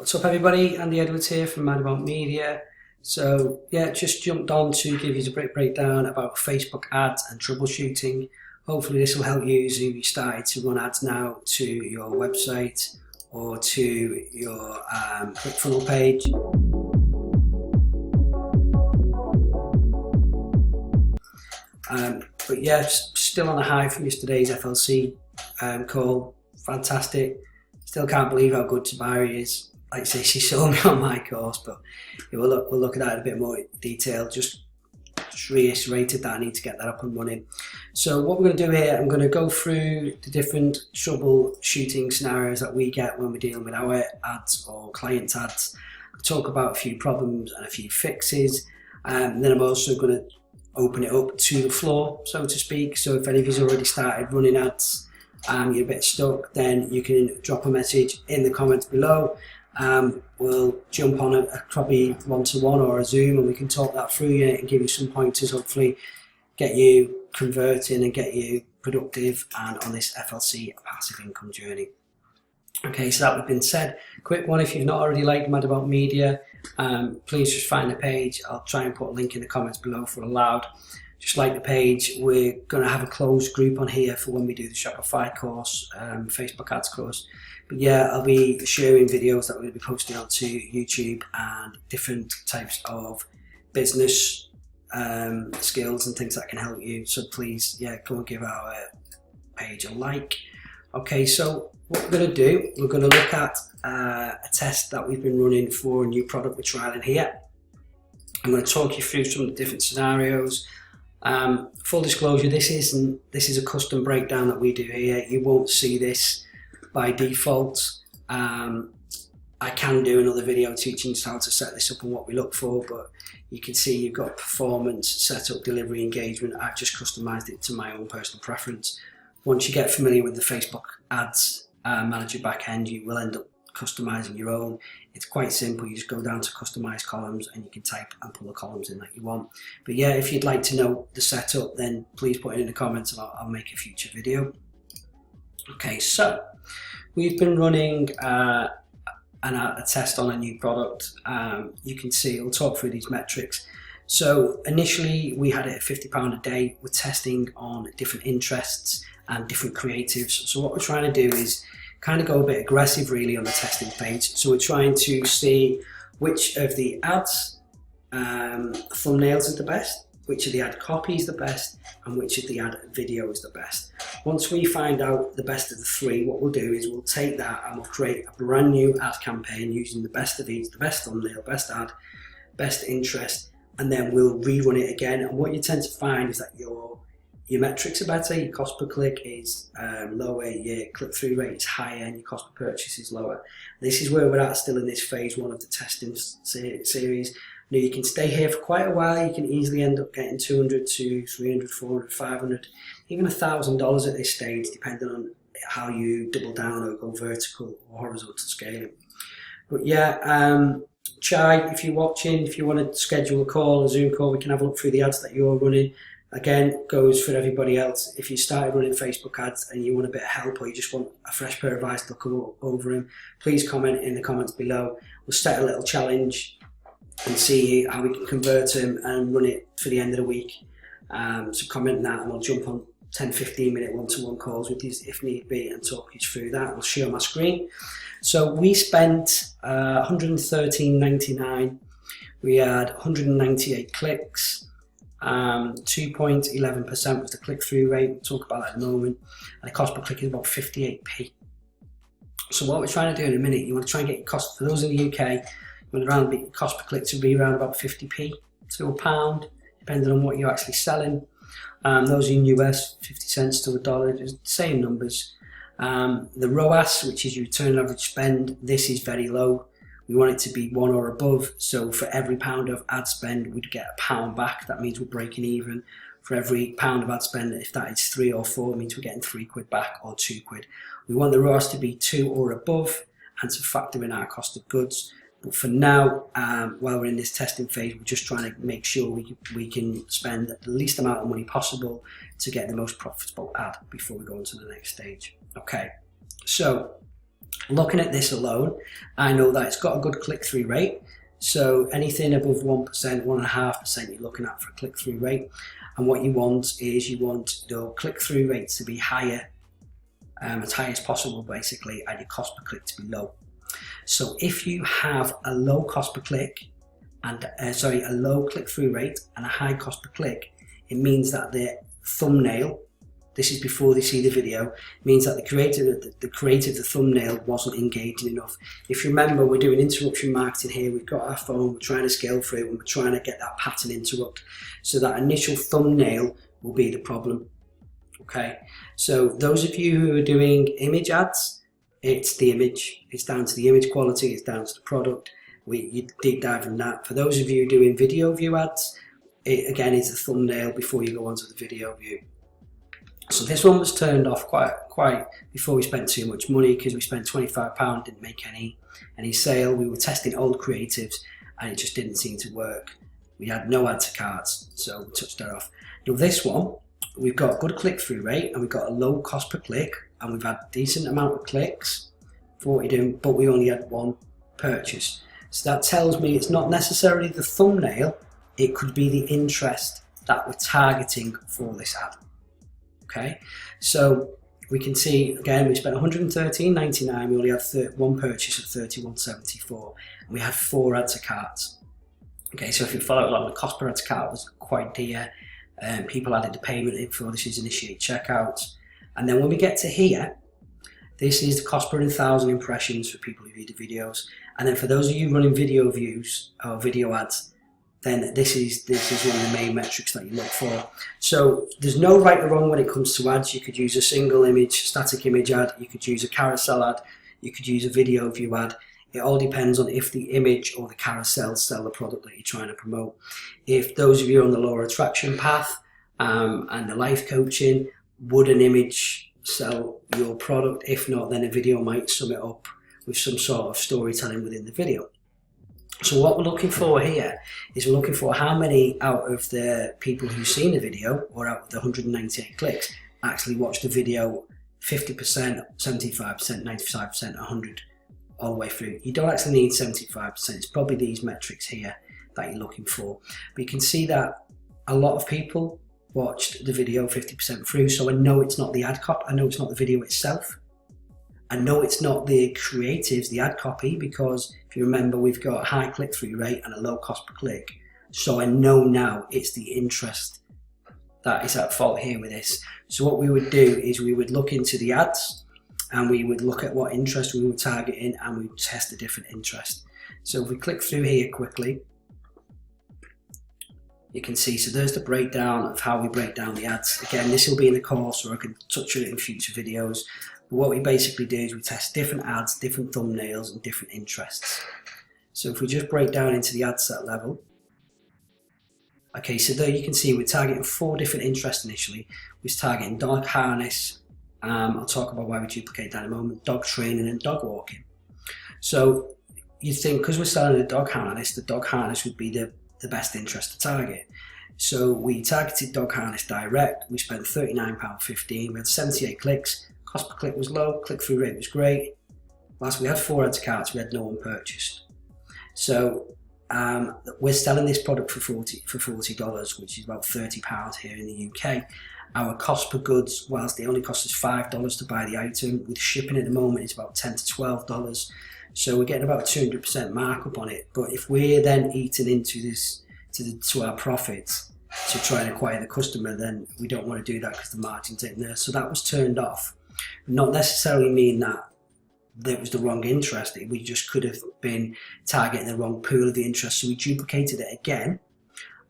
What's up everybody, Andy Edwards here from Mad About Media. So yeah, just jumped on to give you a brief breakdown about Facebook ads and troubleshooting. Hopefully this will help you as you started to run ads now to your website or to your ClickFunnels page. But yeah, still on a high from yesterday's FLC call. Fantastic. Still can't believe how good Tabari is. Like I say, she saw me on my course, but we'll look at that in a bit more detail. Just reiterated that I need to get that up and running. So what we're going to do here, I'm going to go through the different troubleshooting scenarios that we get when we're dealing with our ads or client ads. I'll talk about a few problems and a few fixes, and then I'm also going to open it up to the floor, so to speak. So if any of you's already started running ads, you're a bit stuck, then you can drop a message in the comments below. We'll jump on a probably one-to-one or a Zoom, and we can talk that through you and give you some pointers, hopefully get you converting and get you productive and on this FLC passive income journey. Okay, so that would have been said. Quick one, if you've not already liked Mad About Media, please just find the page. I'll try and put a link in the comments below for allowed. Just like the page, we're going to have a closed group on here for when we do the Shopify course, Facebook ads course. But yeah, I'll be sharing videos that we're going to be posting onto YouTube and different types of business skills and things that can help you. So please, yeah, go and give our page a like. Okay, so what we're going to do, we're going to look at a test that we've been running for a new product we're trialing here. I'm going to talk you through some of the different scenarios. Full disclosure, this is a custom breakdown that we do here. You won't see this by default. I can do another video teaching how to set this up and what we look for, but you can see you've got performance, setup, delivery, engagement. I've just customized it to my own personal preference. Once you get familiar with the Facebook ads manager backend, you will end up customizing your own. It's quite simple. You just go down to customize columns and you can type and pull the columns in that you want. But yeah, if you'd like to know the setup, then please put it in the comments and I'll make a future video. Okay, so we've been running a test on a new product. You can see, I'll talk through these metrics. So initially we had it at £50 a day. We're testing on different interests and different creatives. So what we're trying to do is kind of go a bit aggressive really on the testing page. So we're trying to see which of the ads thumbnails is the best, which of the ad copy is the best, and which of the ad video is the best. Once we find out the best of the three, what we'll do is we'll take that and we'll create a brand new ad campaign using the best of each, the best thumbnail, best ad, best interest, and then we'll rerun it again. And what you tend to find is that your metrics are better, your cost per click is lower, your click-through rate is higher, and your cost per purchase is lower. This is where we're at still in this phase one of the testing series. Now you can stay here for quite a while. You can easily end up getting 200 to 300, 400, 500, even $1,000 at this stage, depending on how you double down or go vertical or horizontal scaling. But yeah, Chai, if you're watching, if you want to schedule a call, a Zoom call, we can have a look through the ads that you're running. Again, goes for everybody else. If you started running Facebook ads and you want a bit of help or you just want a fresh pair of eyes to look over them, please comment in the comments below. We'll set a little challenge and see how we can convert them and run it for the end of the week. So comment that and we'll jump on 10-15 minute one-to-one calls with you if need be and talk you through that. I'll share my screen. So we spent $113.99. We had 198 clicks. 2.11% was the click-through rate. We'll talk about that in a moment. And the cost per click is about 58p. So what we're trying to do in a minute, you want to try and get your cost, for those in the UK, you want around the cost per click to be around about 50p to a pound, depending on what you're actually selling. Those in US, 50 cents to $1, it's the same numbers. The ROAS, which is your return on average spend, this is very low. We want it to be 1 or above, so for every pound of ad spend, we'd get a pound back. That means we're breaking even. For every pound of ad spend, if that is 3 or 4, it means we're getting 3 quid back or 2 quid. We want the ROAS to be 2 or above and to factor in our cost of goods. But for now, while we're in this testing phase, we're just trying to make sure we can spend the least amount of money possible to get the most profitable ad before we go on to the next stage. Okay, so Looking at this alone, I know that it's got a good click-through rate. So anything above 1%, 1.5%, you're looking at for a click-through rate. And what you want is your click-through rates to be higher, as high as possible basically, and your cost per click to be low. So if you have a low cost per click and a low click-through rate and a high cost per click, it means that the thumbnail, this is before they see the video, means that the creator of the thumbnail wasn't engaging enough. If you remember, we're doing interruption marketing here. We've got our phone, we're trying to scale through, and we're trying to get that pattern interrupt. So that initial thumbnail will be the problem. Okay, so those of you who are doing image ads, it's the image. It's down to the image quality, it's down to the product. You deep dive in that. For those of you doing video view ads, again, it's the thumbnail before you go onto the video view. So this one was turned off quite before we spent too much money, because we spent £25, didn't make any sale. We were testing old creatives and it just didn't seem to work. We had no add to carts, so we touched that off. Now this one, we've got a good click-through rate and we've got a low cost per click, and we've had a decent amount of clicks for what we're doing, but we only had one purchase. So that tells me it's not necessarily the thumbnail, it could be the interest that we're targeting for this ad. Okay, so we can see again we spent £113.99. We only had one purchase of £31.74, and we had 4 add to carts. Okay, so if you follow along, the cost per add to cart was quite dear. People added the payment info. This is initiate checkout, and then when we get to here, this is the cost per 1,000 impressions for people who view the videos. And then for those of you running video views or video ads, then this is one of the main metrics that you look for. So there's no right or wrong when it comes to ads. You could use a single image, static image ad, you could use a carousel ad, you could use a video view ad. It all depends on if the image or the carousel sell the product that you're trying to promote. If those of you on the law of attraction path and the life coaching, would an image sell your product? If not, then a video might sum it up with some sort of storytelling within the video. So what we're looking for here is we're looking for how many out of the people who've seen the video, or out of the 198 clicks, actually watched the video 50%, 75%, 95%, 100 all the way through. You don't actually need 75%. It's probably these metrics here that you're looking for. But you can see that a lot of people watched the video 50% through. So I know it's not the ad copy. I know it's not the video itself. I know it's not the creatives, the ad copy, because if you remember, we've got a high click-through rate and a low cost per click. So I know now it's the interest that is at fault here with this. So what we would do is we would look into the ads and we would look at what interest we were targeting, and we would test a different interest. So if we click through here quickly, you can see, so there's the breakdown of how we break down the ads. Again, this will be in the course, or I can touch on it in future videos. But what we basically do is we test different ads, different thumbnails, and different interests. So if we just break down into the ad set level, okay, so there you can see we're targeting 4 different interests initially. We're targeting dog harness, I'll talk about why we duplicate that in a moment, dog training and dog walking. So you think, because we're selling the dog harness would be the best interest to target. So we targeted dog harness direct. We spent £39.15. We had 78 clicks. Cost per click was low. Click-through rate was great. Whilst we had 4 add to carts, we had no one purchased. So we're selling this product for $40, which is about £30 here in the UK. Our cost per goods, whilst it only costs us $5 to buy the item, with shipping at the moment it's about $10 to $12. So we're getting about a 200% markup on it. But if we're then eating into this to our profits to try and acquire the customer, then we don't want to do that because the margin's in there. So that was turned off. Not necessarily mean that was the wrong interest. We just could have been targeting the wrong pool of the interest. So we duplicated it again.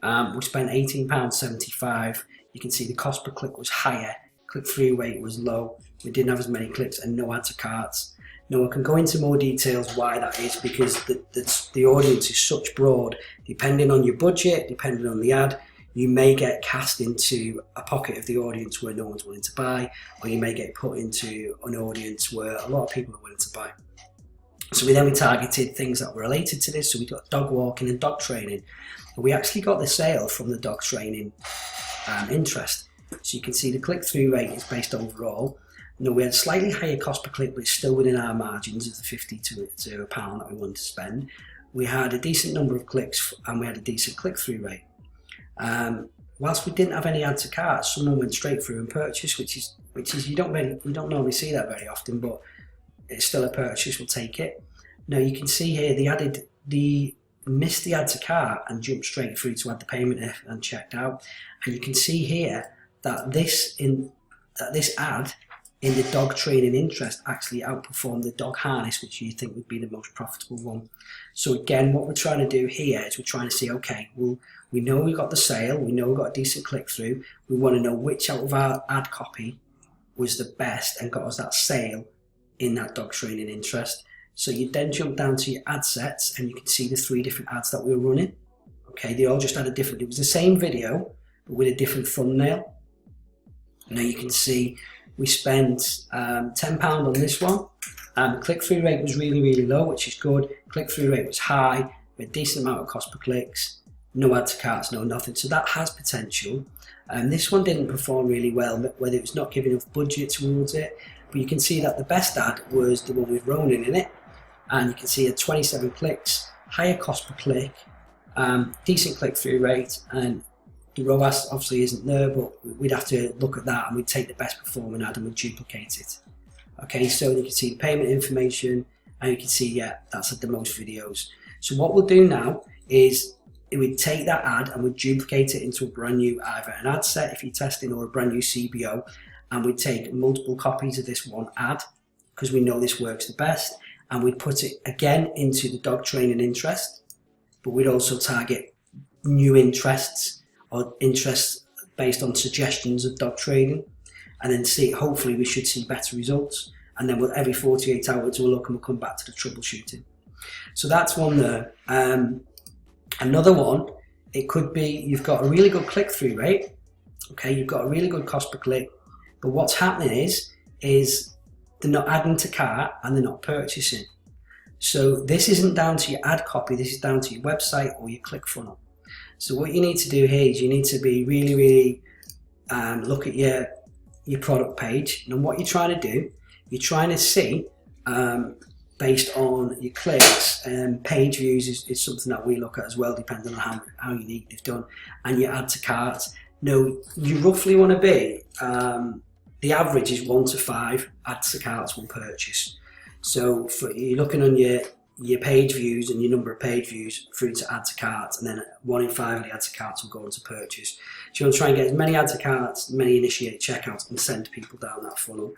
We spent £18.75. You can see the cost per click was higher. Click-through rate was low. We didn't have as many clicks and no add to carts. Now I can go into more details why that is, because the audience is such broad. Depending on your budget, depending on the ad, you may get cast into a pocket of the audience where no one's willing to buy, or you may get put into an audience where a lot of people are willing to buy. So we targeted things that were related to this. So we got dog walking and dog training. And we actually got the sale from the dog training interest. So you can see the click-through rate is based overall. No, we had slightly higher cost per click, but it's still within our margins of the 50 to £1 that we want to spend. We had a decent number of clicks and we had a decent click-through rate. Whilst we didn't have any add to cart, someone went straight through and purchased, which is you don't normally see that very often, but it's still a purchase. We'll take it. Now you can see here they missed the add to cart and jumped straight through to add the payment if and checked out. And you can see here that this ad in the dog training interest actually outperformed the dog harness, which you think would be the most profitable one. So again, what we're trying to do here is we're trying to see, okay, well, we know we got the sale, we know we got a decent click-through, we want to know which out of our ad copy was the best and got us that sale in that dog training interest. So you then jump down to your ad sets and you can see the 3 different ads that we were running. Okay, they all just had it was the same video, but with a different thumbnail. Now you can see we spent £10 on this one. Click-through rate was really, really low, which is good. Click-through rate was high, with a decent amount of cost per clicks, no add to carts, no nothing. So that has potential. This one didn't perform really well, whether it was not giving enough budget towards it. But you can see that the best ad was the one with Ronan in it. And you can see a 27 clicks, higher cost per click, decent click-through rate, and the ROAS obviously isn't there, but we'd have to look at that and we'd take the best performing ad and we'd duplicate it. Okay, so you can see the payment information and you can see, yeah, that's at the most videos. So what we'll do now is we'd take that ad and we'd duplicate it into a brand new, either an ad set if you're testing or a brand new CBO, and we'd take multiple copies of this one ad because we know this works the best, and we'd put it again into the dog training interest, but we'd also target new interests or interests based on suggestions of dog training, and then see, hopefully we should see better results, and then every 48 hours we'll look and we'll come back to the troubleshooting. So that's one there. Another one, it could be you've got a really good click-through rate, okay, you've got a really good cost per click, but what's happening is they're not adding to cart and they're not purchasing. So this isn't down to your ad copy, this is down to your website or your click funnel. So what you need to do here is you need to be really, really look at your product page, and what you're trying to do, you're trying to see based on your clicks, and page views is something that we look at as well, depending on how unique they've done, and your add to cart. Now you roughly want to be, the average is 1 to 5 add to carts will purchase. So you're looking on your page views and your number of page views through to add to carts, and then 1 in 5 of the add to carts will go into purchase. So you want to try and get as many add to carts, many initiate checkouts, and send people down that funnel.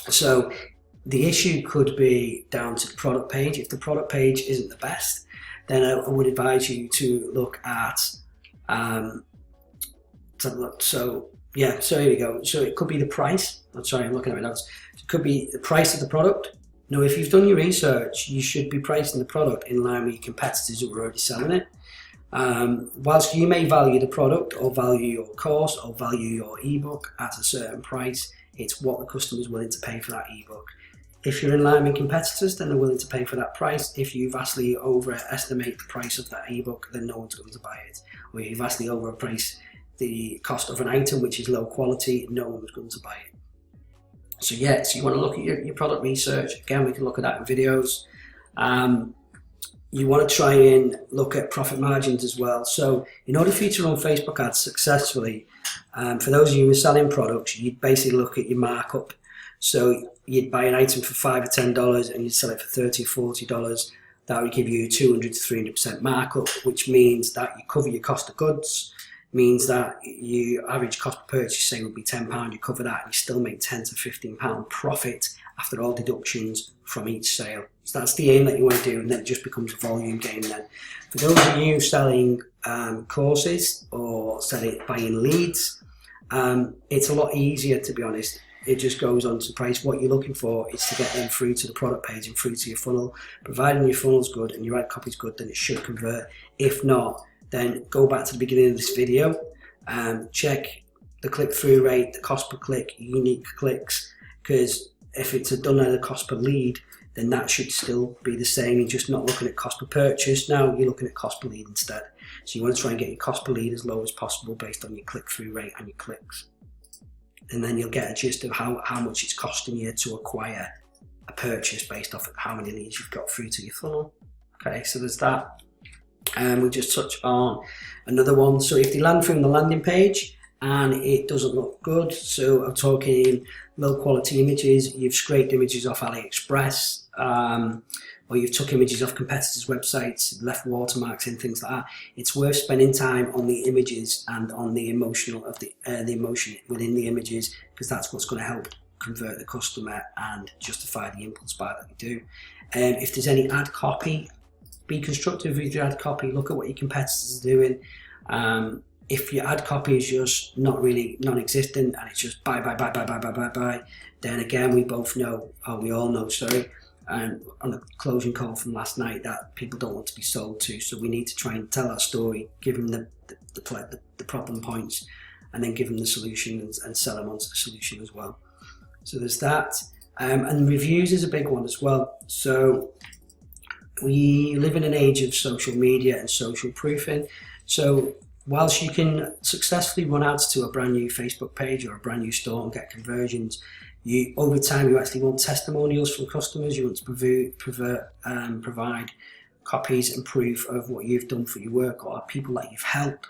So the issue could be down to the product page. If the product page isn't the best, then I would advise you to look at, so here we go. So it could be the price. I'm sorry, I'm looking at my notes. It could be the price of the product. Now, if you've done your research, you should be pricing the product in line with your competitors who are already selling it. Whilst you may value the product or value your course or value your ebook at a certain price, it's what the customer is willing to pay for that ebook. If you're in line with competitors, then they're willing to pay for that price. If you vastly overestimate the price of that ebook, then no one's going to buy it. Or you vastly overprice the cost of an item which is low quality, no one's going to buy it. So yeah, so you want to look at your product research. Again, we can look at that in videos. You want to try and look at profit margins as well. So in order for you to run Facebook ads successfully, for those of you who are selling products, you'd basically look at your markup. So you'd buy an item for $5 or $10 and you'd sell it for $30 or $40. That would give you a 200 to 300% markup, which means that you cover your cost of goods, means that your average cost per purchase, say, would be £10, you cover that and you still make £10 to £15 profit after all deductions from each sale. So that's the aim that you want to do, and then it just becomes a volume game then. For those of you selling courses or buying leads, it's a lot easier, to be honest. It just goes on to price. What you're looking for is to get them through to the product page and through to your funnel. Providing your funnel's good and your ad copy's good, then it should convert. If not, then go back to the beginning of this video and check the click-through rate, the cost per click, unique clicks, because if it's done at a cost per lead, then that should still be the same. You're just not looking at cost per purchase. Now you're looking at cost per lead instead. So you want to try and get your cost per lead as low as possible based on your click-through rate and your clicks. and then you'll get a gist of how much it's costing you to acquire a purchase based off of how many leads you've got through to your funnel. Okay, so there's that. And we'll just touch on another one. So if they land from the landing page and it doesn't look good, so I'm talking low quality images, you've scraped images off AliExpress, or you've took images off competitors' websites, left watermarks in, things like that, it's worth spending time on the images and on the emotion within the images, because that's what's going to help convert the customer and justify the impulse buy that they do. If there's any ad copy, be constructive with your ad copy. Look at what your competitors are doing. If your ad copy is just not really non-existent and it's just buy, then again we all know, and on the closing call from last night, that people don't want to be sold to. So we need to try and tell that story, give them the problem points, and then give them the solution and sell them onto the solution as well. So there's that. And reviews is a big one as well. So we live in an age of social media and social proofing. So whilst you can successfully run ads to a brand new Facebook page or a brand new store and get conversions, over time you actually want testimonials from customers. You want to provide copies and proof of what you've done for your work or people that you've helped.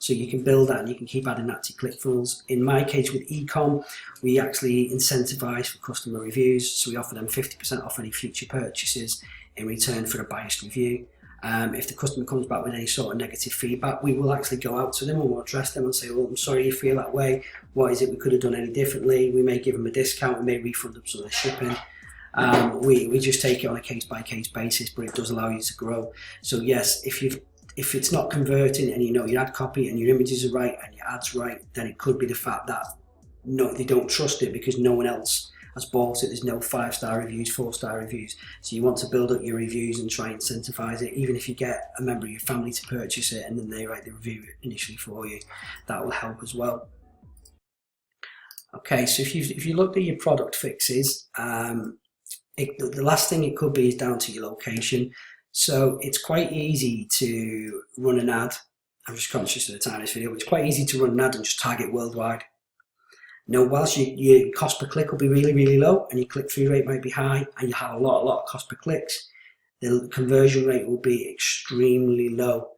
So you can build that and you can keep adding that to your ClickFunnels. In my case with ecom, we actually incentivize for customer reviews. So we offer them 50% off any future purchases in return for a biased review. If the customer comes back with any sort of negative feedback, we will actually go out to them and we'll address them and say, well, I'm sorry you feel that way. What is it we could have done any differently? We may give them a discount, we may refund them some of the shipping. We just take it on a case-by-case basis, but it does allow you to grow. So yes, if it's not converting and you know your ad copy and your images are right and your ads right, then it could be the fact that they don't trust it because no one else has bought it. There's no 5-star reviews, 4-star reviews. So you want to build up your reviews and try and incentivize it. Even if you get a member of your family to purchase it and then they write the review initially for you, that will help as well. Okay, so if you looked at your product fixes, the last thing it could be is down to your location. So it's quite easy to run an ad. I'm just conscious of the time of this video, but it's quite easy to run an ad and just target worldwide. Now, whilst your cost per click will be really, really low and your click-through rate might be high and you have a lot of cost per clicks, the conversion rate will be extremely low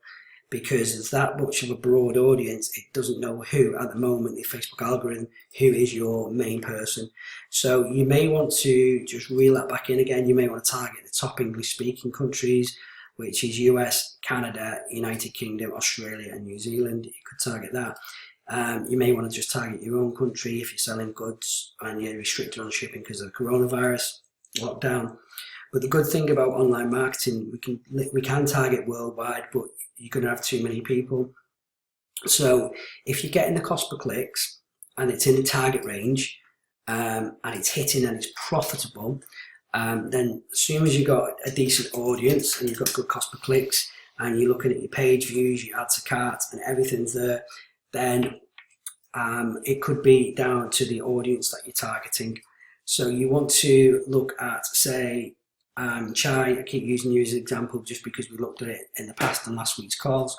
because there's that much of a broad audience. It doesn't know who, at the moment, the Facebook algorithm, who is your main person. So you may want to just reel that back in again. You may want to target the top English-speaking countries, which is US, Canada, United Kingdom, Australia, and New Zealand. You could target that. You may want to just target your own country if you're selling goods and you're restricted on shipping because of the coronavirus lockdown. But the good thing about online marketing, we can target worldwide, but you're going to have too many people. So if you're getting the cost per clicks and it's in the target range and it's hitting and it's profitable, then as soon as you've got a decent audience and you've got good cost per clicks and you're looking at your page views, your add to cart and everything's there, then it could be down to the audience that you're targeting. So you want to look at, say, chai. I keep using you as an example just because we looked at it in the past on last week's calls.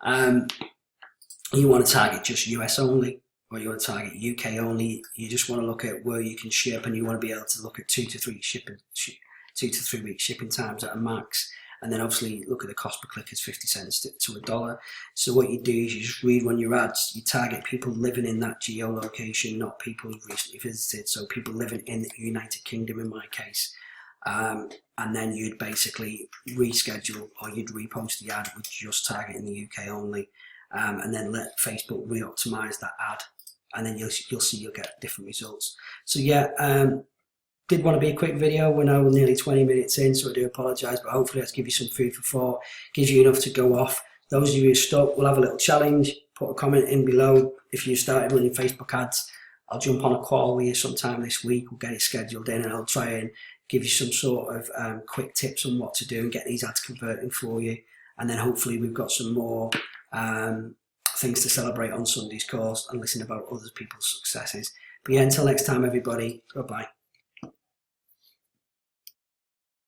You want to target just US only, or you want to target UK only. You just want to look at where you can ship, and you want to be able to look at 2 to 3 week shipping times at a max. And then obviously look at the cost per click as 50 cents to $1. So what you do is you just rerun your ads. You target people living in that geolocation, not people who've recently visited. So people living in the United Kingdom in my case. And then you'd basically reschedule or you'd repost the ad with just targeting the UK only. And then let Facebook re-optimize that ad. And then you'll see you'll get different results. So yeah, did want to be a quick video. We're now nearly 20 minutes in, so I do apologise, but hopefully that's give you some food for thought, gives you enough to go off. Those of you who are stuck, we'll have a little challenge. Put a comment in below if you started running Facebook ads. I'll jump on a call with you sometime this week. We'll get it scheduled in and I'll try and give you some sort of quick tips on what to do and get these ads converting for you. And then hopefully we've got some more things to celebrate on Sunday's calls and listen about other people's successes. But yeah, until next time, everybody, bye-bye.